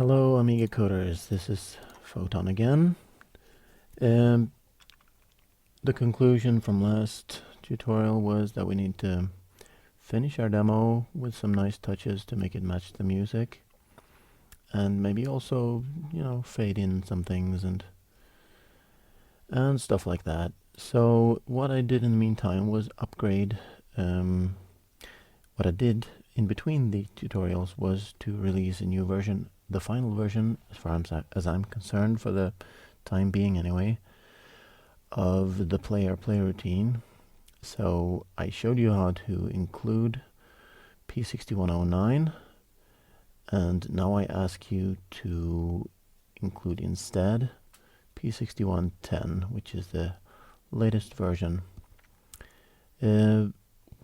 Hello Amiga coders, this is Photon again. The conclusion from last tutorial was that we need to finish our demo with some nice touches to make it match the music, and maybe also, fade in some things and stuff like that. So what I did in the meantime was upgrade. What I did in between the tutorials was to release a new version, the final version, as far as I'm concerned, for the time being anyway, of the player play routine. So I showed you how to include P6109, and now I ask you to include instead P6110, which is the latest version,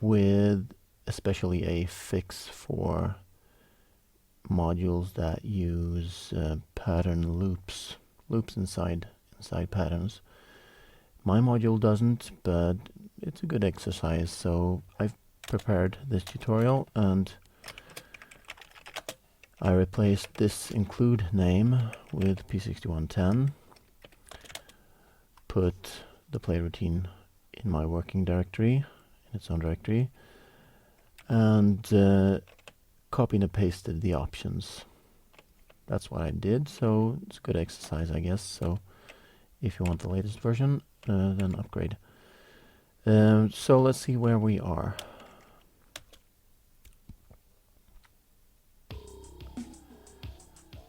with especially a fix for modules that use pattern loops inside patterns. My module doesn't, but it's a good exercise, so I've prepared this tutorial and I replaced this include name with P6110, put the play routine in my working directory, in its own directory, and copied and pasted the options. That's what I did, so it's a good exercise, I guess. So if you want the latest version, then upgrade. So let's see where we are.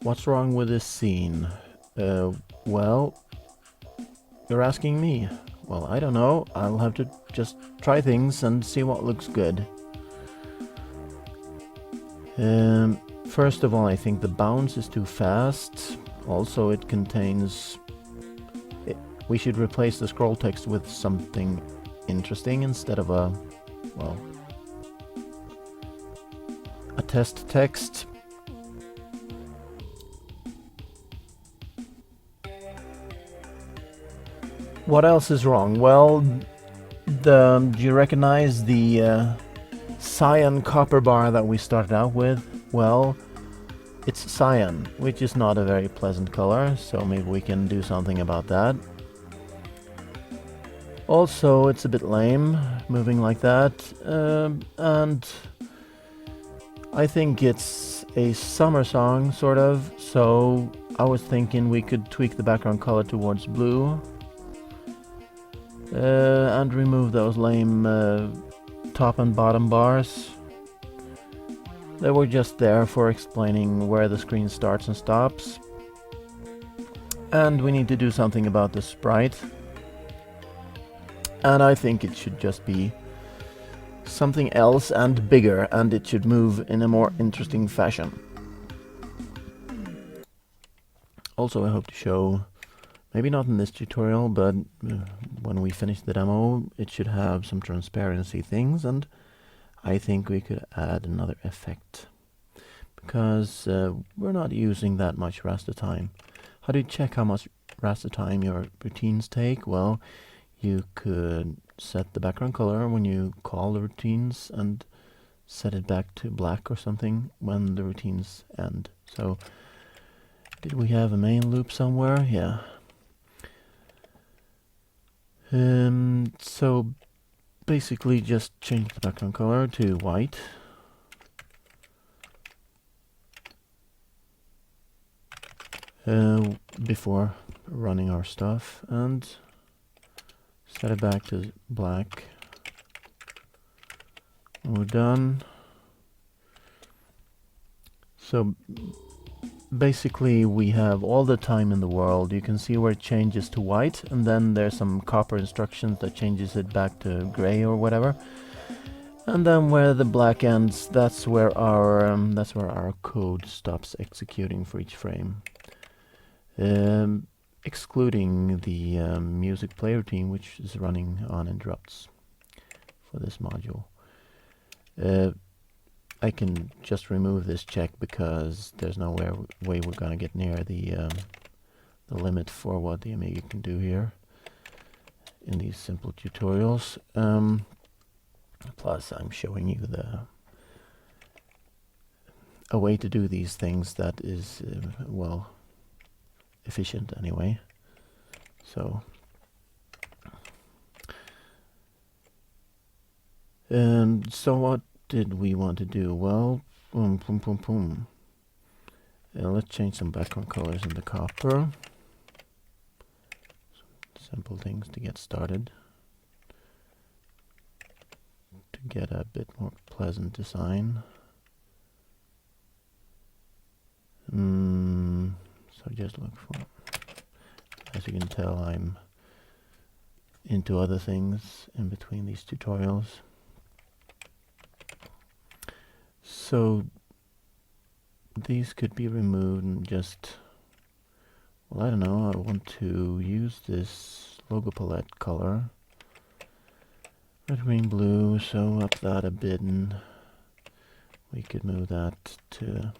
What's wrong with this scene? Well, you're asking me. Well, I don't know. I'll have to just try things and see what looks good. First of all, I think the bounce is too fast. Also, it contains... we should replace the scroll text with something interesting instead of a test text. What else is wrong? Well, do you recognize the cyan copper bar that we started out with? Well, it's cyan, which is not a very pleasant color, so maybe we can do something about that. Also, it's a bit lame, moving like that, and I think it's a summer song, sort of, so I was thinking we could tweak the background color towards blue, and remove those lame top and bottom bars. They were just there for explaining where the screen starts and stops. And we need to do something about the sprite. And I think it should just be something else and bigger, and it should move in a more interesting fashion. Also, I hope to show, maybe not in this tutorial, but when we finish the demo, it should have some transparency things, and I think we could add another effect, because we're not using that much raster time. How do you check how much raster time your routines take? Well, you could set the background color when you call the routines and set it back to black or something when the routines end. So, did we have a main loop somewhere? Yeah. So basically just change the background color to white. Before running our stuff, and set it back to black. And we're done. So basically we have all the time in the world. You can see where it changes to white, and then there's some copper instructions that changes it back to gray or whatever. And then where the black ends, that's where our code stops executing for each frame. Excluding the music play routine, which is running on interrupts for this module. I can just remove this check because there's no way we're gonna get near the limit for what the Amiga can do here in these simple tutorials. Plus, I'm showing you the a way to do these things that is, well, efficient anyway. So, and so what did we want to do? Well, boom, boom, boom, boom. Let's change some background colors in the copper. Some simple things to get started. To get a bit more pleasant design. So just look for, as you can tell, I'm into other things in between these tutorials. So these could be removed and just, well, I don't know, I want to use this logo palette color. Red, green, blue, so up that a bit, and we could move that to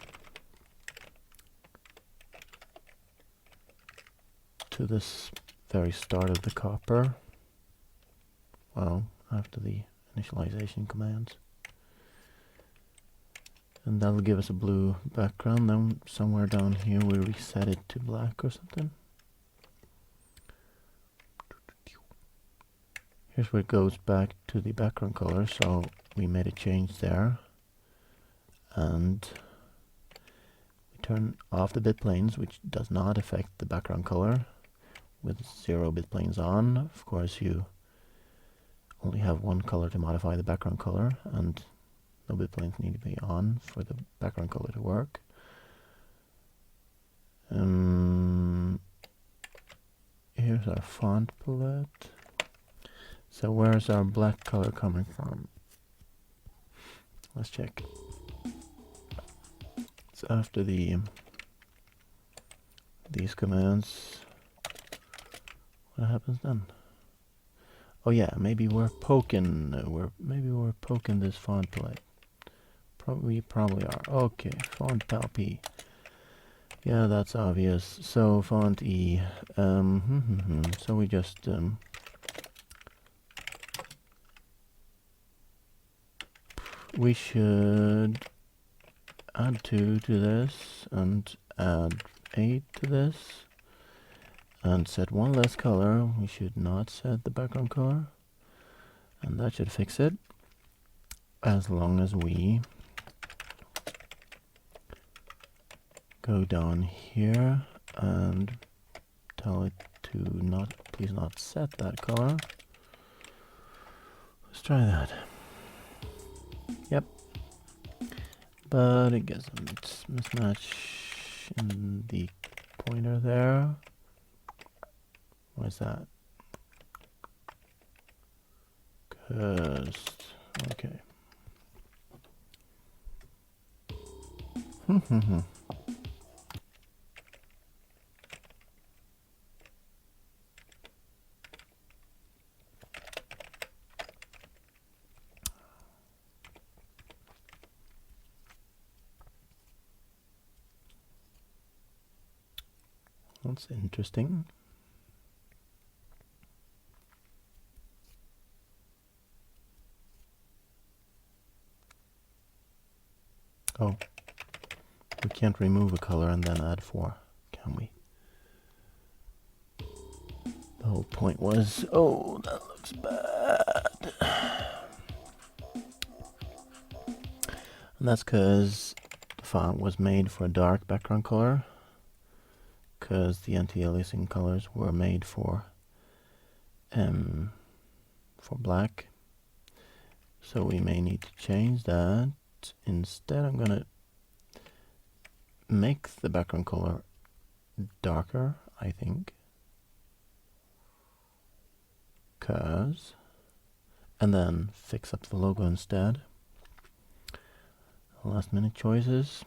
this very start of the copper. Well, after the initialization commands. And that'll give us a blue background. Then somewhere down here we reset it to black or something. Here's where it goes back to the background color, so we made a change there. And we turn off the bit planes, which does not affect the background color. With 0 bit planes on, of course you only have one color to modify the background color, and no bit planes need to be on for the background color to work. Here's our font palette. So where's our black color coming from? Let's check. It's after these commands. What happens then? Oh yeah, maybe we're poking. Maybe we're poking this font palette. We probably are. Okay, font pal P. Yeah, that's obvious. So font E. So we just we should add 2 to this and add 8 to this and set 1 less color. We should not set the background color, and that should fix it, as long as we go down here and tell it to not, please not set that color. Let's try that. Yep. But it gets a mismatch in the pointer there. Why is that? Okay. That's interesting. Oh, we can't remove a color and then add 4, can we? The whole point was, oh, that looks bad. And that's because the font was made for a dark background color, because the anti-aliasing colors were made for black. So we may need to change that. Instead, I'm gonna make the background color darker, I think. And then fix up the logo instead. Last minute choices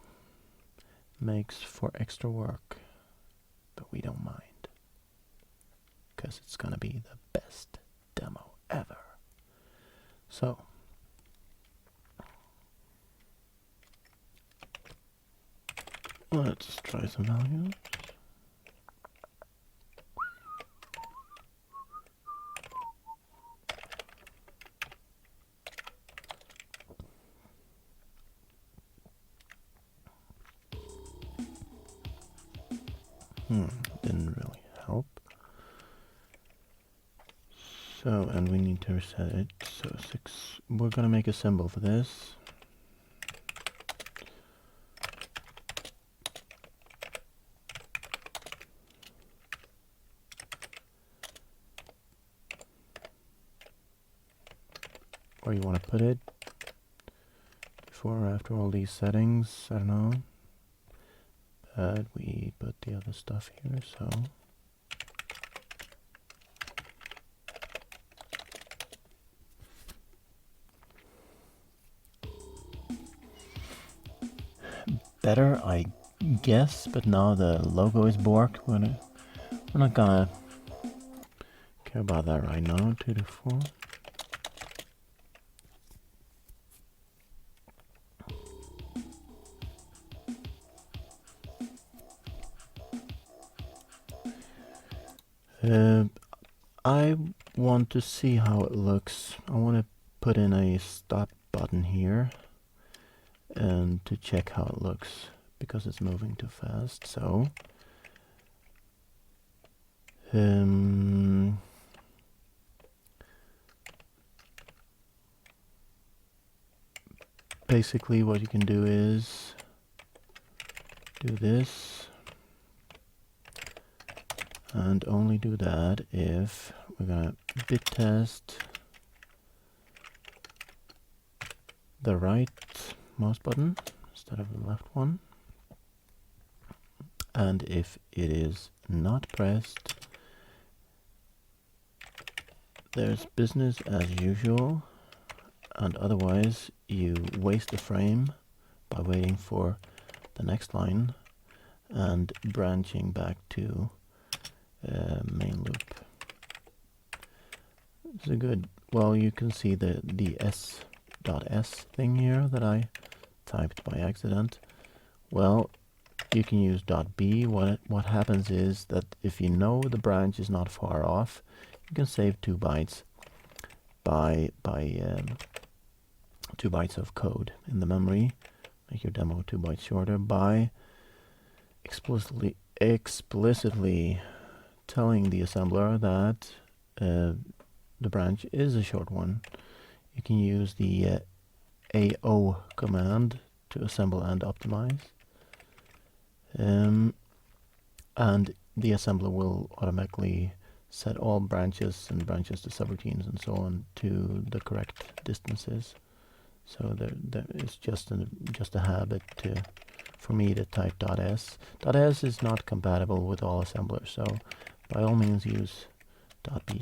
makes for extra work, but we don't mind, because it's gonna be the best demo ever. So let's try some values. Didn't really help. So, and we need to reset it. So 6, we're gonna make a symbol for this. Where you want to put it. Before or after all these settings, I don't know. But we put the other stuff here, so. Better, I guess, but now the logo is borked. We're not gonna care about that right now. 2 to 4. I want to see how it looks. I want to put in a stop button here and to check how it looks because it's moving too fast. So basically what you can do is do this and only do that if we're gonna bit test the right mouse button instead of the left one, and if it is not pressed, there's business as usual, and otherwise you waste a frame by waiting for the next line and branching back to main loop. This is a good, well, you can see the s.s thing here that I typed by accident. Well, you can use .b. What happens is that if you know the branch is not far off, you can save 2 bytes by 2 bytes of code in the memory. Make your demo 2 bytes shorter by explicitly telling the assembler that the branch is a short one. You can use the AO command to assemble and optimize. And the assembler will automatically set all branches and branches to subroutines and so on to the correct distances. So there is just a habit for me to type .s. .s is not compatible with all assemblers, so by all means use .b.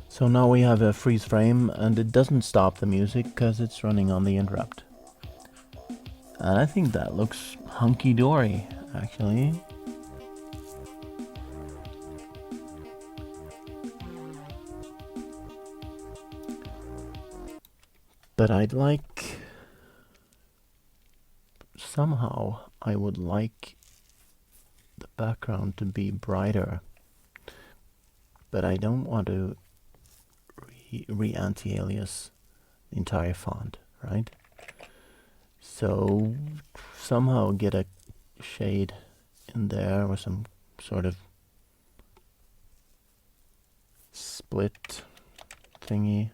So now we have a freeze frame, and it doesn't stop the music because it's running on the interrupt. And I think that looks hunky-dory, actually. But somehow I would like the background to be brighter. But I don't want to re-anti-alias the entire font, right? So somehow get a shade in there or some sort of split thingy.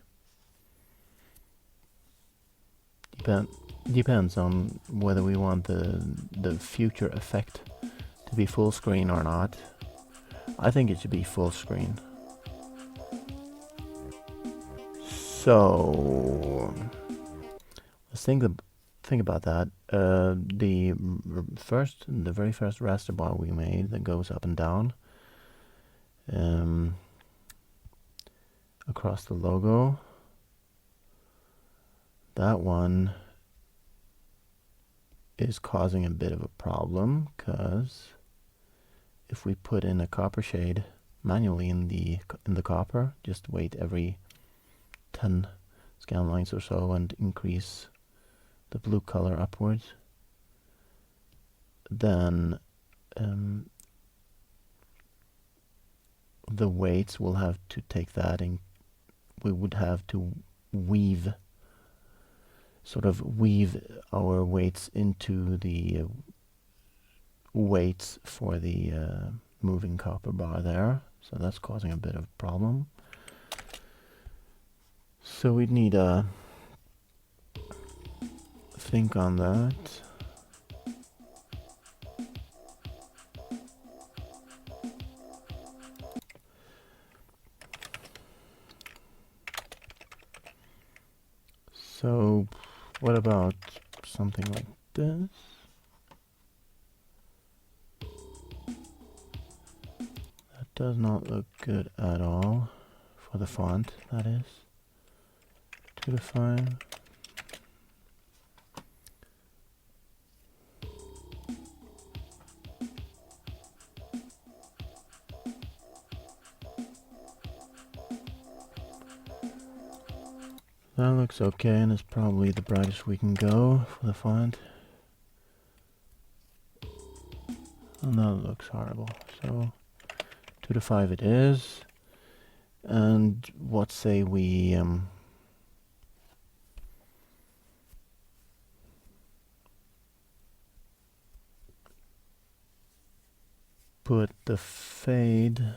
Depends on whether we want the future effect to be full screen or not. I think it should be full screen. So let's think about that. The very first raster bar we made that goes up and down across the logo. That one is causing a bit of a problem because if we put in a copper shade manually in the copper, just wait every 10 scan lines or so and increase the blue color upwards, then the weights will have to take that, and we would have to weave sort of weave our weights into the weights for the moving copper bar there. So that's causing a bit of a problem. So we'd need a think on that. So what about something like this? That does not look good at all for the font, that is. 2 to 5. That looks okay, and it's probably the brightest we can go for the font. And that looks horrible. So 2 to 5 it is. And what say we put the fade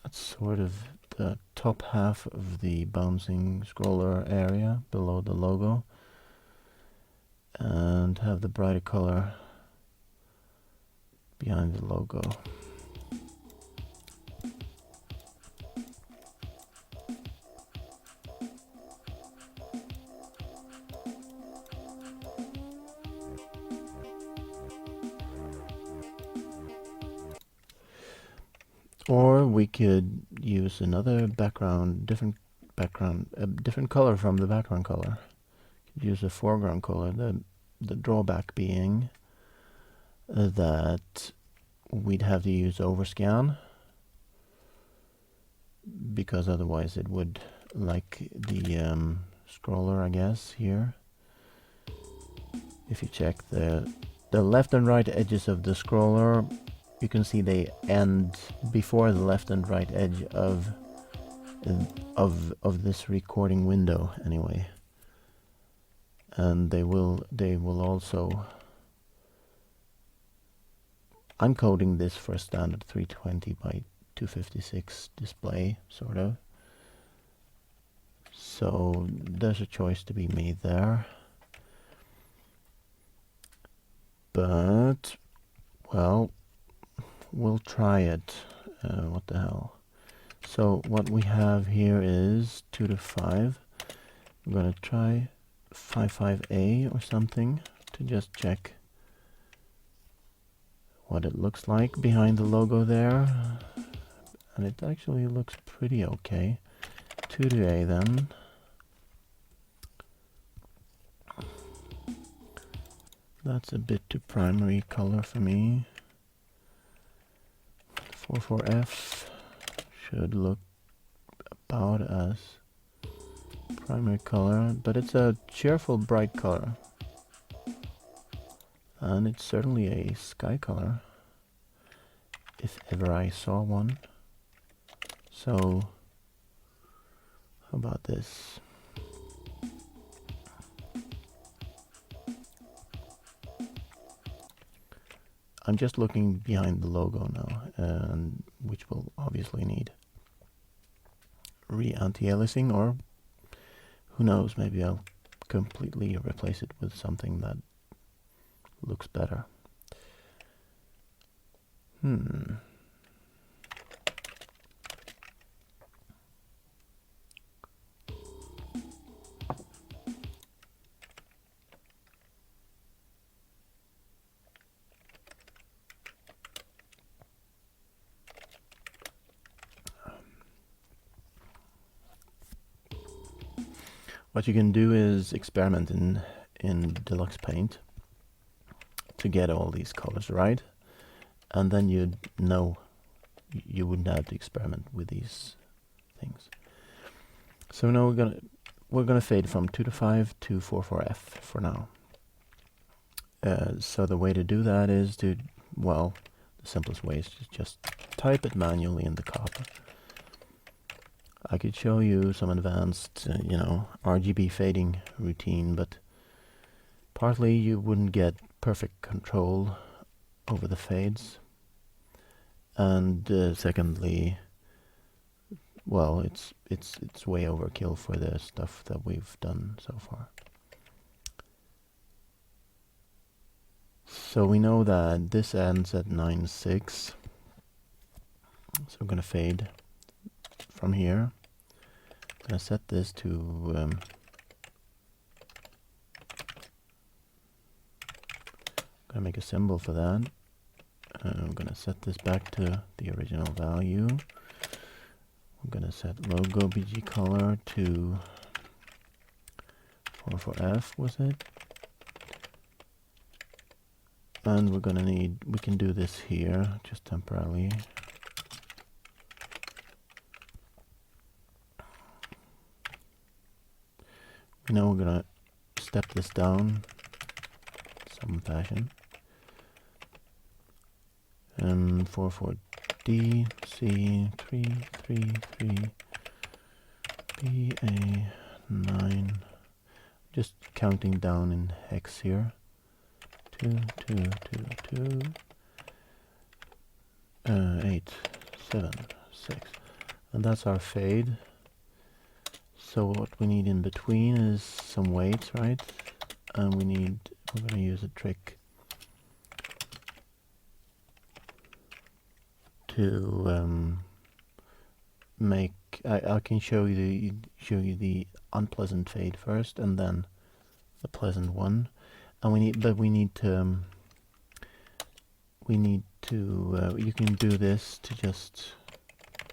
at sort of the top half of the bouncing scroller area below the logo, and have the brighter color behind the logo. Or we could use another background, different color from the background color. Use a foreground color. The drawback being that we'd have to use overscan, because otherwise it would, like the scroller, I guess, here. If you check the left and right edges of the scroller, you can see they end before the left and right edge of this recording window anyway. And they will also, I'm coding this for a standard 320 by 256 display, sort of. So there's a choice to be made there. But, well, we'll try it. What the hell? So what we have here is 2 to 5. I'm going to try 55A or something to just check what it looks like behind the logo there. And it actually looks pretty okay. 2 to A then. That's a bit too primary color for me. 44F should look about as primary color, but it's a cheerful bright color. And it's certainly a sky color, if ever I saw one. So, how about this? I'm just looking behind the logo now, and which will obviously need anti-aliasing, or who knows, maybe I'll completely replace it with something that looks better. What you can do is experiment in Deluxe Paint to get all these colors right, and then you'd know you wouldn't have to experiment with these things. So now we're gonna fade from 2 to 5 to 44F for now. So the way to do that is to, well, the simplest way is to just type it manually in the copper. I could show you some advanced, RGB fading routine, but Partly you wouldn't get perfect control over the fades, and secondly, well, it's way overkill for the stuff that we've done so far. So we know that this ends at 9.6. So I'm gonna fade from here. I'm gonna set this to gonna make a symbol for that. I'm gonna set this back to the original value. I'm gonna set logo BG color to 44F, was it? And we're gonna need, we can do this here just temporarily. Now we're gonna step this down some fashion. And 44D, C333, BA9. Just counting down in hex here. 2, 2, 2, 2, 8, 7, 6. And that's our fade. So what we need in between is some weights, right? And we're going to use a trick to make. I can show you the unpleasant fade first, and then the pleasant one. And we need to. You can do this to just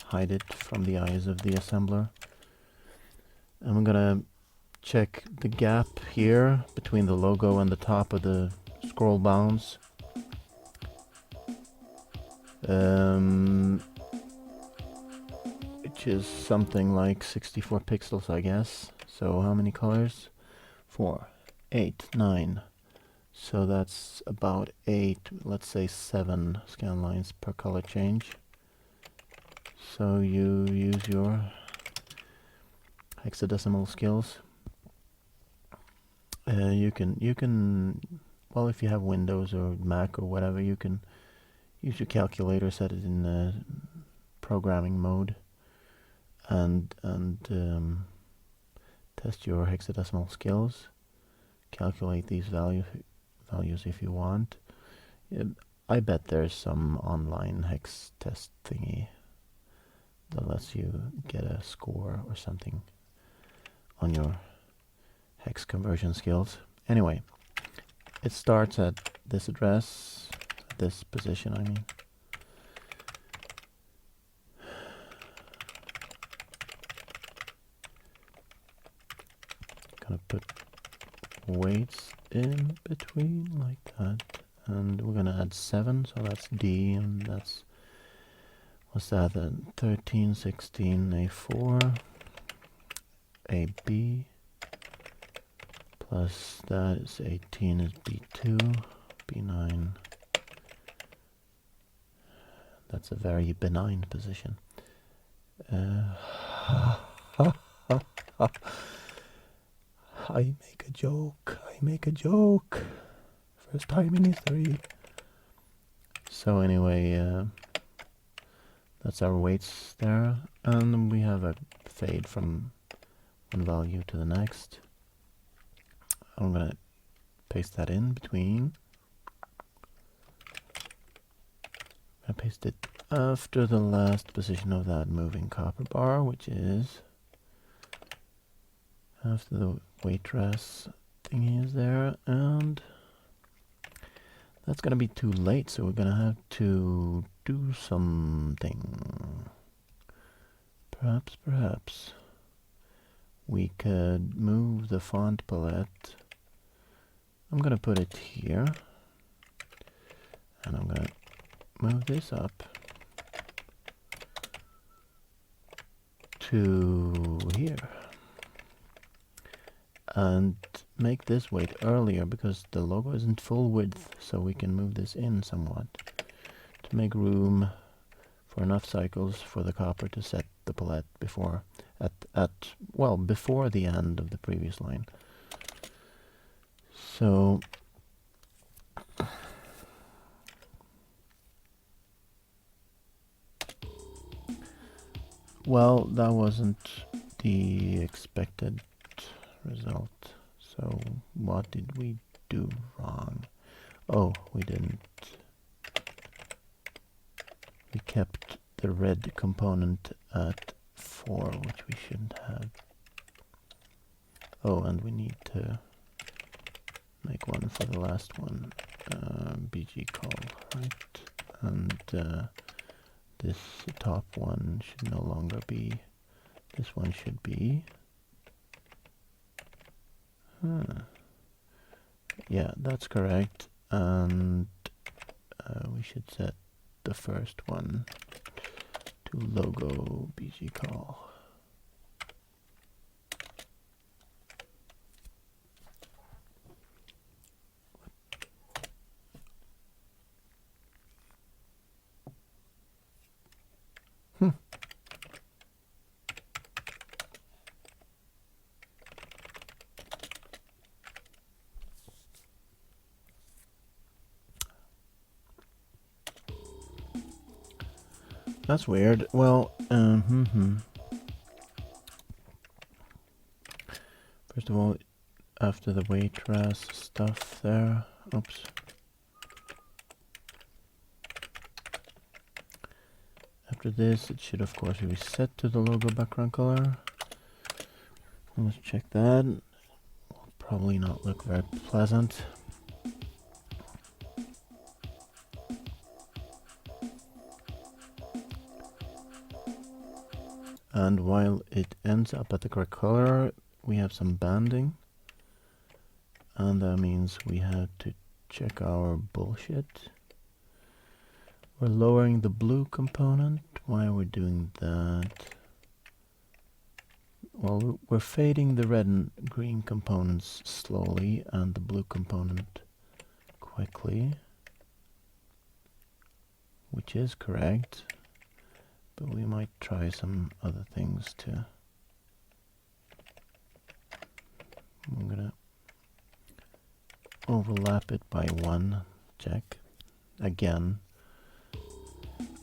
hide it from the eyes of the assembler. And we're gonna check the gap here between the logo and the top of the scroll bounce. Which is something like 64 pixels, I guess. So how many colors? 4, 8, 9. So that's about 8, let's say 7 scan lines per color change. So you use your hexadecimal skills. You can, well, if you have Windows or Mac or whatever, you can use your calculator, set it in programming mode, and test your hexadecimal skills. Calculate these values if you want. I bet there's some online hex test thingy that lets you get a score or something on your hex conversion skills. Anyway, it starts at this address, this position, I mean. Gonna put weights in between like that, and we're gonna add 7, so that's D, and that's, what's that then? 13, 16, A4, AB, plus that is 18 is B2, B9. That's a very benign position. I make a joke. First time in history. So anyway, that's our weights there, and we have a fade from one value to the next. I'm gonna paste that in between. I paste it after the last position of that moving copper bar, which is after the waitress thingy is there, and that's gonna be too late, so we're gonna have to do something. Perhaps we could move the font palette. I'm gonna put it here, and I'm gonna move this up to here, and make this weight earlier because the logo isn't full width, so we can move this in somewhat to make room for enough cycles for the copper to set the palette before before the end of the previous line. So well, that wasn't the expected result. So what did we do wrong? Oh, we didn't. We kept the red component at 4, which we shouldn't have. Oh, and we need to make one for the last one. BG call, right? And this top one should no longer be. This one should be. Yeah, that's correct. And we should set the first one to logo BG call. That's weird. Well, first of all, after the waitress stuff there, oops. After this, it should of course be reset to the logo background color. Let's check that. Will probably not look very pleasant. And while it ends up at the correct color, we have some banding. And that means we have to check our bullshit. We're lowering the blue component. Why are we doing that? Well, we're fading the red and green components slowly and the blue component quickly, which is correct. But we might try some other things too. I'm gonna overlap it by 1. Check. Again.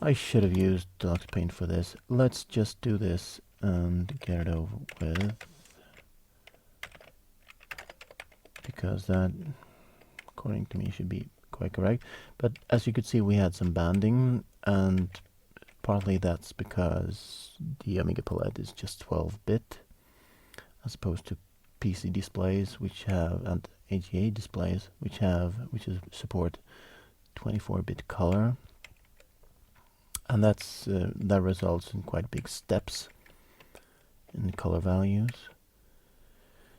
I should have used Deluxe Paint for this. Let's just do this and get it over with. Because that, according to me, should be quite correct. But as you could see, we had some banding, and partly that's because the Amiga palette is just 12-bit, as opposed to PC displays, which have, and AGA displays, which support 24-bit color. And that results in quite big steps in color values.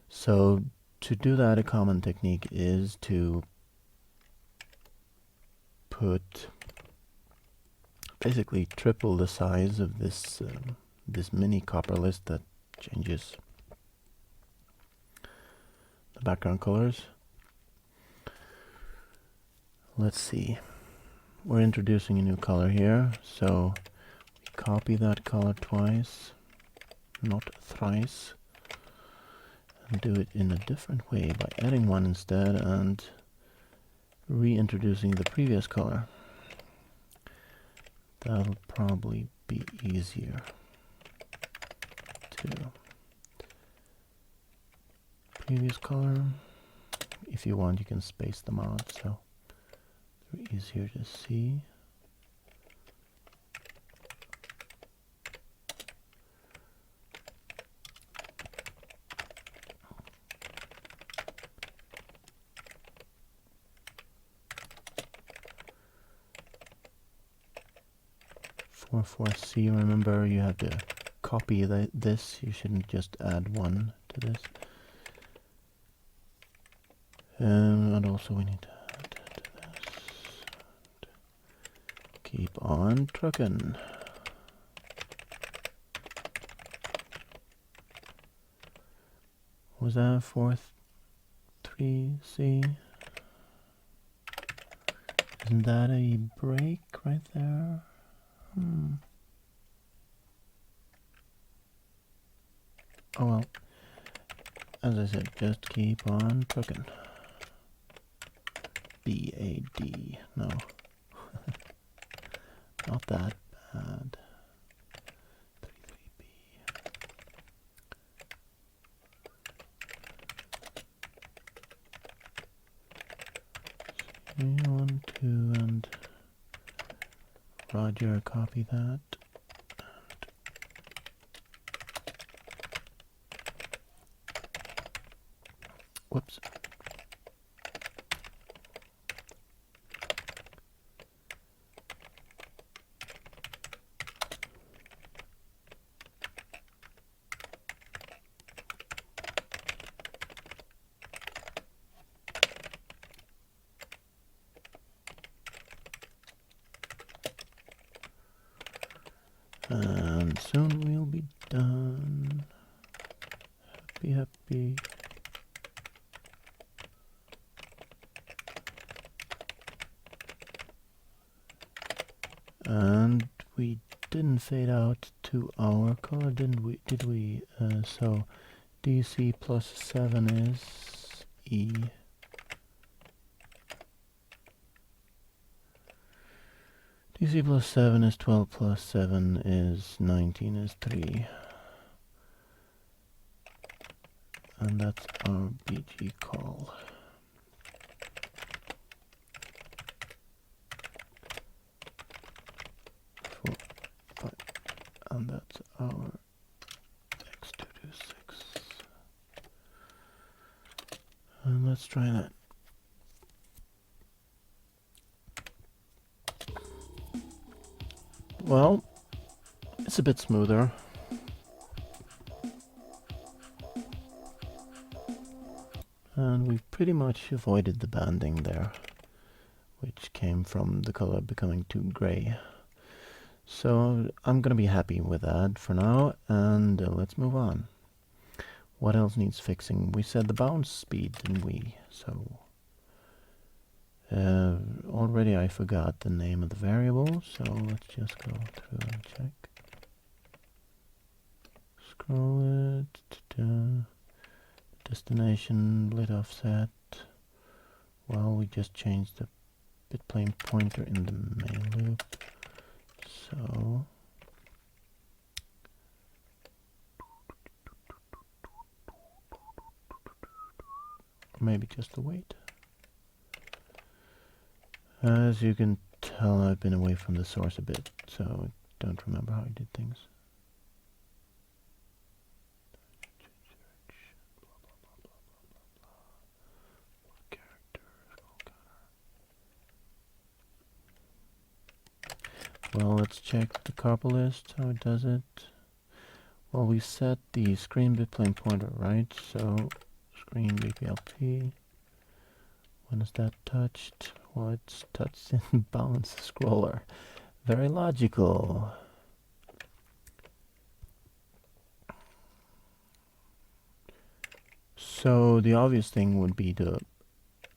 So to do that, a common technique is to put basically triple the size of this this mini copper list that changes the background colors. Let's see. We're introducing a new color here, so we copy that color twice, not thrice, and do it in a different way by adding 1 instead and reintroducing the previous color. That'll probably be easier to previous color. If you want, you can space them out so they're easier to see. For 4C, remember you have to copy this. You shouldn't just add 1 to this. And also we need to add to this. Keep on trucking. Was that 4-3C? Isn't that a break right there? Oh well, as I said, just keep on trucking. BAD. No. Not that bad. 33B. 1, 2, and Roger, copy that. Whoops. And soon we'll be done. Happy, happy. And we didn't fade out to our color, didn't we? Did we? So DC plus 7 is E. DC plus 7 is 12 plus 7 is 19 is 3. And that's our BG call. 4, 5, and that's our X226. And let's try that. Well, it's a bit smoother. And we've pretty much avoided the banding there, which came from the color becoming too gray. So I'm going to be happy with that for now, and let's move on. What else needs fixing? We said the bounce speed, didn't we? So already I forgot the name of the variable, so let's just go through and check. Scroll it to destination, lit offset. Well, we just changed the bitplane pointer in the main loop, so maybe just the weight. As you can tell, I've been away from the source a bit, so I don't remember how I did things. Well, let's check the carpal list, how it does it. Well, we set the screen bitplane pointer, right? So screen BPLP. When is that touched? Well, it's touched in bounce scroller. Very logical. So the obvious thing would be to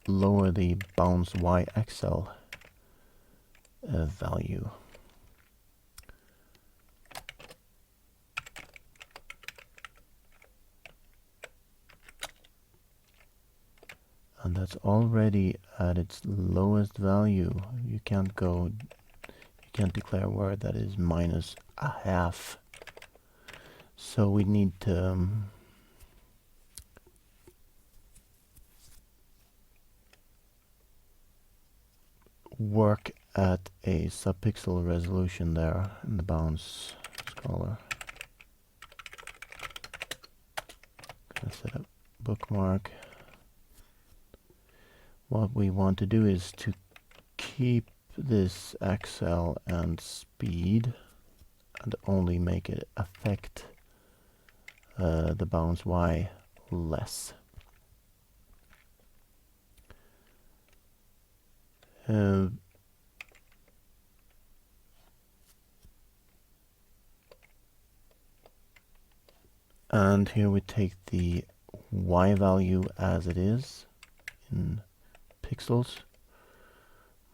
lower the bounce Y-axle value. And that's already at its lowest value. You can't declare a word that is minus a half. So we need to work at a subpixel resolution there in the bounce scroller. Gonna set up bookmark. What we want to do is to keep this XL and speed and only make it affect the bounce Y less. And here we take the Y value as it is in pixels,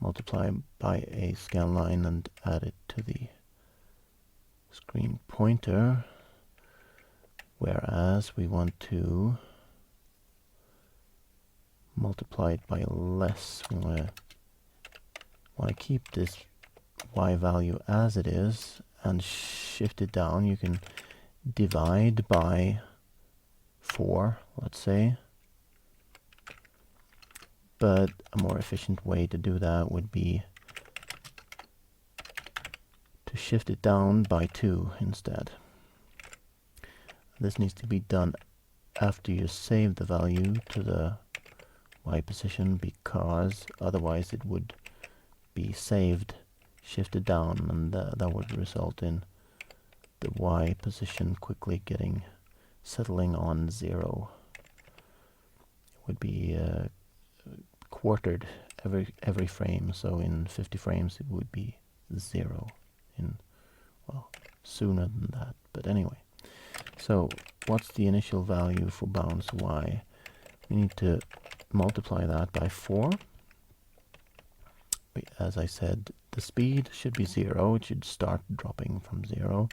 multiply by a scan line and add it to the screen pointer, whereas we want to multiply it by less. We want to keep this y value as it is and shift it down. You can divide by 4, let's say. But a more efficient way to do that would be to shift it down by 2 instead. This needs to be done after you save the value to the y position, because otherwise it would be saved, shifted down, and that would result in the y position quickly settling on 0. It would be quartered every frame, so in 50 frames it would be 0 in, well, sooner than that, but anyway. So what's the initial value for bounce y? We need to multiply that by 4. As I said, the speed should be 0. It should start dropping from 0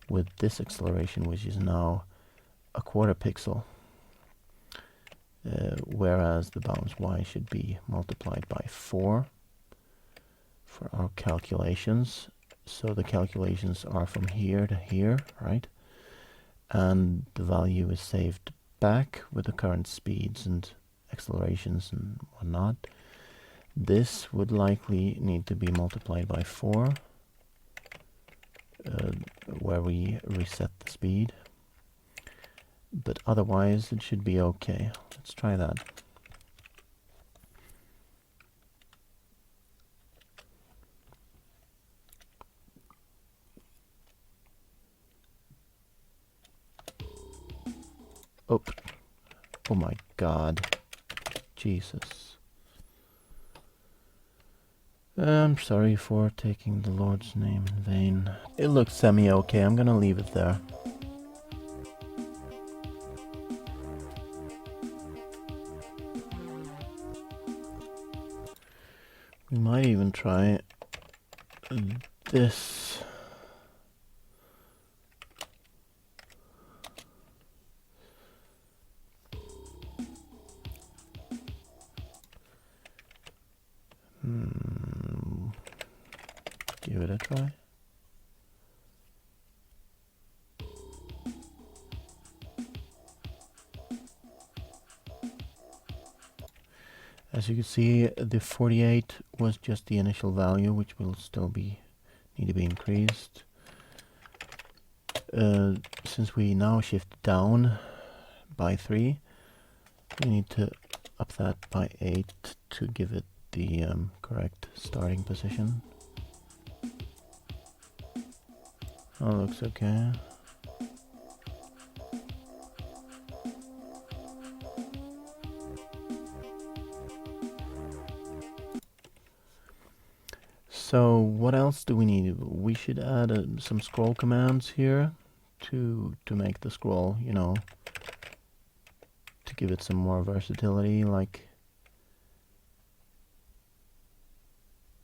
with this acceleration, which is now a quarter pixel, whereas the bounce y should be multiplied by 4 for our calculations. So the calculations are from here to here, right? And the value is saved back with the current speeds and accelerations and whatnot. This would likely need to be multiplied by 4, where we reset the speed. But otherwise it should be okay. Let's try that. Oh, oh my God. Jesus. I'm sorry for taking the Lord's name in vain. It looks semi-okay. I'm gonna leave it there. We might even try this. Give it a try. As you can see, the 48 was just the initial value, which will still need to be increased. Since we now shift down by 3, we need to up that by 8 to give it the correct starting position. Oh, looks okay. So what else do we need? We should add some scroll commands here to make the scroll, you know, to give it some more versatility, like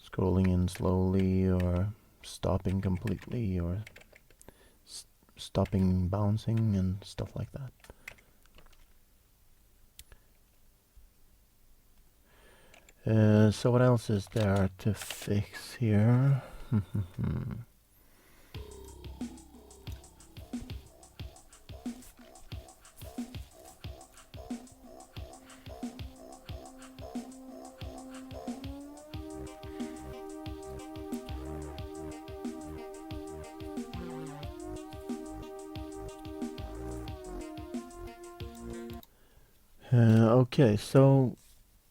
scrolling in slowly, or stopping completely, or stopping bouncing and stuff like that. So what else is there to fix here? Okay, so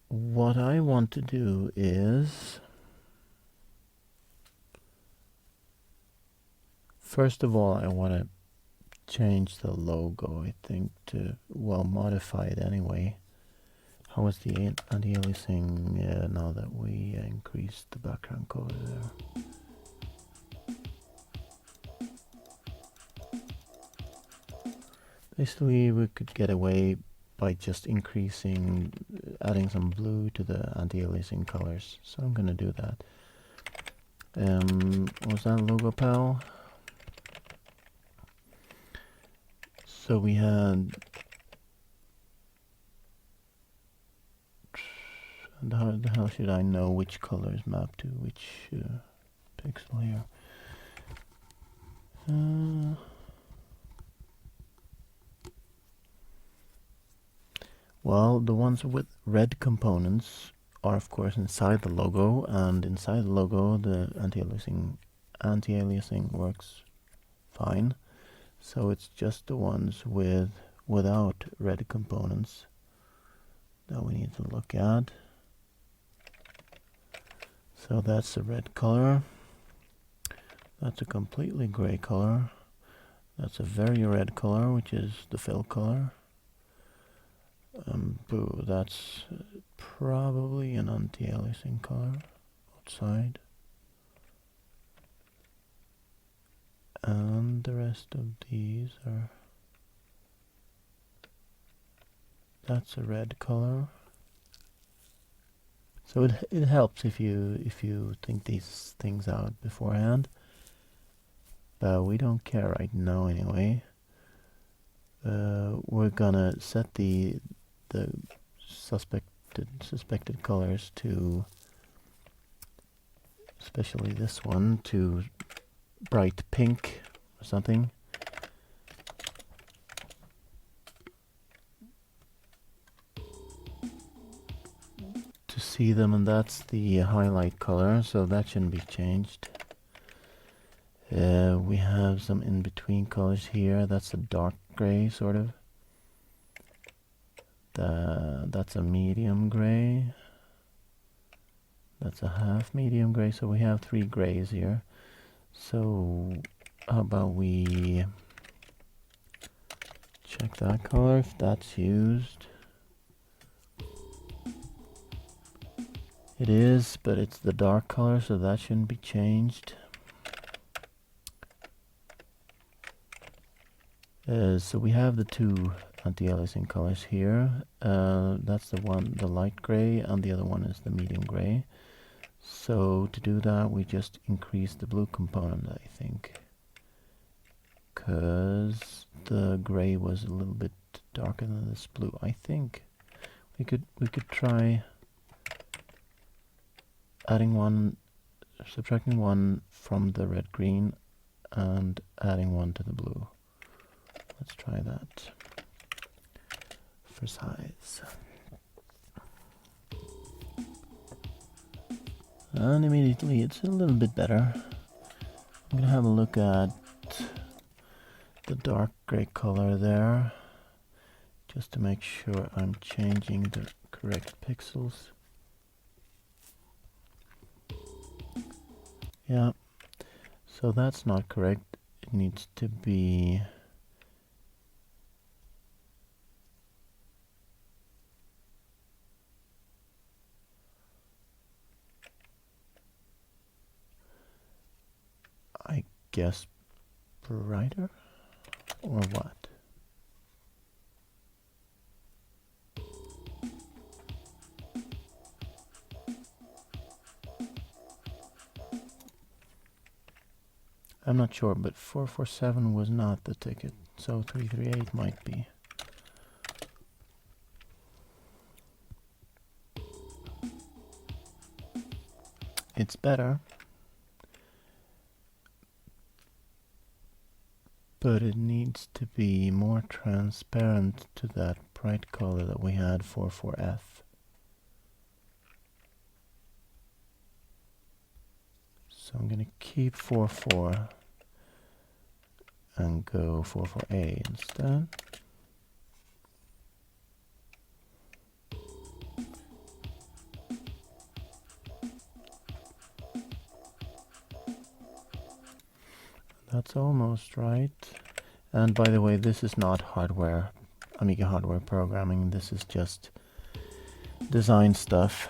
what I want to do is, first of all, I want to change the logo, I think, to, well, modify it anyway. How is the anti-aliasing now that we increased the background color there? Basically, we could get away by just adding some blue to the anti-aliasing colors. So I'm gonna do that. Was that logo pal? So we had And how the hell should I know which color is mapped to which pixel here? Well, the ones with red components are of course inside the logo, and inside the logo the anti-aliasing works fine. So it's just the ones without red components that we need to look at. So that's a red color. That's a completely gray color. That's a very red color, which is the fill color. Boo, that's probably an anti-aliasing color outside. And the rest of these are... That's a red color. So it helps if you think these things out beforehand. But we don't care right now anyway. We're gonna set the suspected colors to, especially this one, to bright pink or something. To see them, and that's the highlight color, so that shouldn't be changed. We have some in-between colors here. That's a dark gray, sort of. That's a medium gray. That's a half medium gray, so we have 3 grays here. So how about we check that color, if that's used. It is, but it's the dark color, so that shouldn't be changed. So we have the 2 anti-aliasing colors here. That's the light gray, and the other one is the medium gray. So to do that, we just increase the blue component, I think, because the gray was a little bit darker than this blue. I think we could try adding 1, subtracting 1 from the red green, and adding 1 to the blue. Let's try that for size. And immediately it's a little bit better. I'm gonna have a look at the dark gray color there, just to make sure I'm changing the correct pixels. Yeah, so that's not correct. It needs to be... I guess brighter, or what? I'm not sure, but 447 was not the ticket, so 338 might be. It's better, but it needs to be more transparent to that bright color that we had for 4F. So I'm going to keep 44 and go 44A instead. That's almost right. And by the way, this is not hardware, Amiga hardware programming. This is just design stuff.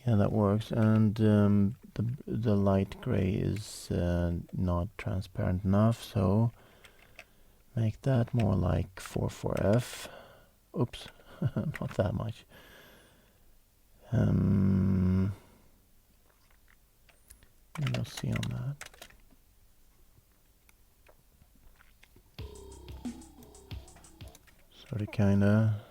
Yeah, that works. And the light gray is not transparent enough, so make that more like 44F. Oops, not that much. We'll see on that. Sort of, kinda.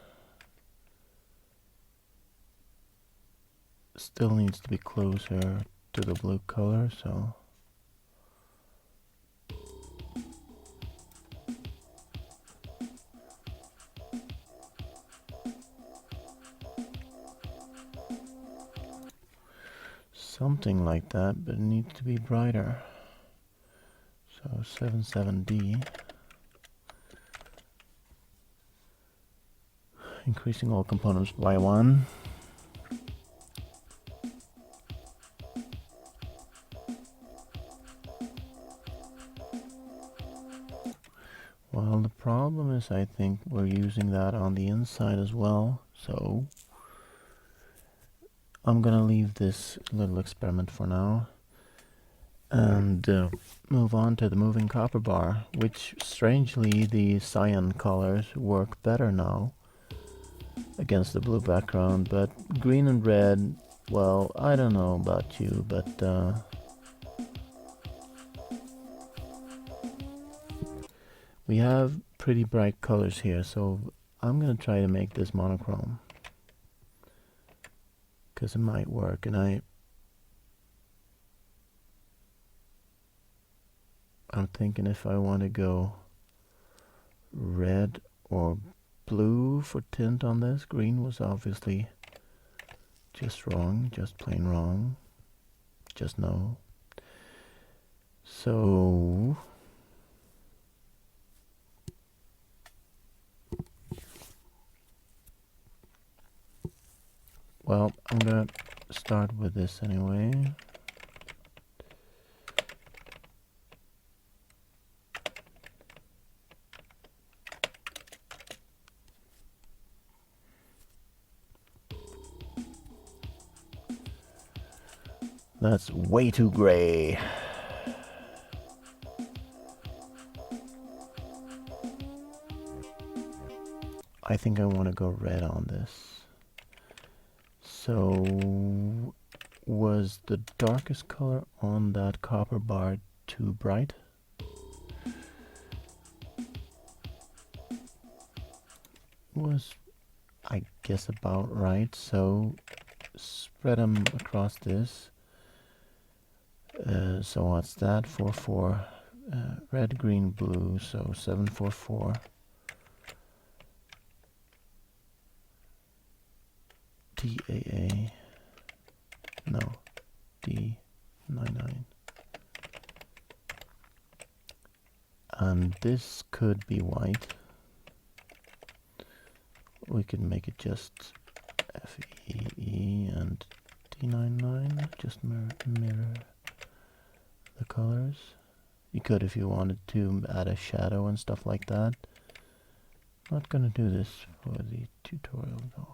still needs to be closer to the blue color, so something like that, but it needs to be brighter. So 77D. Increasing all components by 1. Well, the problem is I think we're using that on the inside as well, so I'm gonna leave this little experiment for now and move on to the moving copper bar, which strangely the cyan colors work better now against the blue background, but green and red, well, I don't know about you, but we have pretty bright colors here, so I'm gonna try to make this monochrome because it might work. And I'm thinking if I want to go red or blue for tint on this. Green was obviously just wrong, just plain wrong, just no. So well, I'm gonna start with this anyway. That's way too gray. I think I want to go red on this. So, was the darkest color on that copper bar too bright? Was, I guess, about right. So, spread them across this. So what's that? 4, 4, red, green, blue. So 7, 4, 4. TAA. No. D 99. And this could be white. We could make it just FEE and D99. Just mirror the colors. You could, if you wanted to, add a shadow and stuff like that. Not gonna do this for the tutorial though.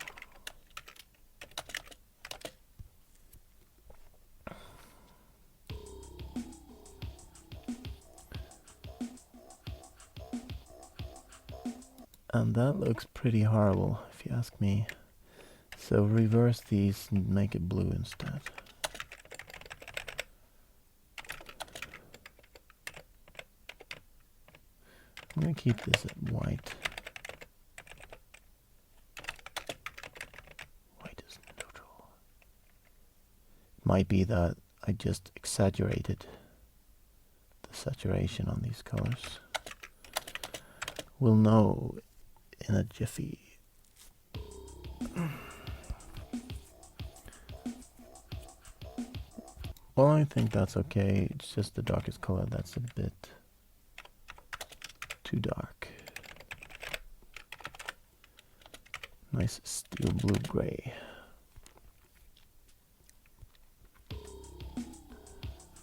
And that looks pretty horrible, if you ask me. So reverse these and make it blue instead. I'm going to keep this at white. White is neutral. It might be that I just exaggerated the saturation on these colors. We'll know in a jiffy. Well, I think that's okay. It's just the darkest color that's a bit too dark. Nice steel blue gray.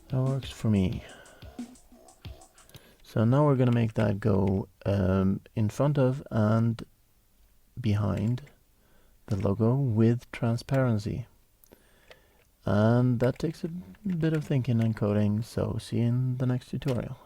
That works for me. So now we're gonna make that go in front of and behind the logo with transparency. And that takes a bit of thinking and coding, so see you in the next tutorial.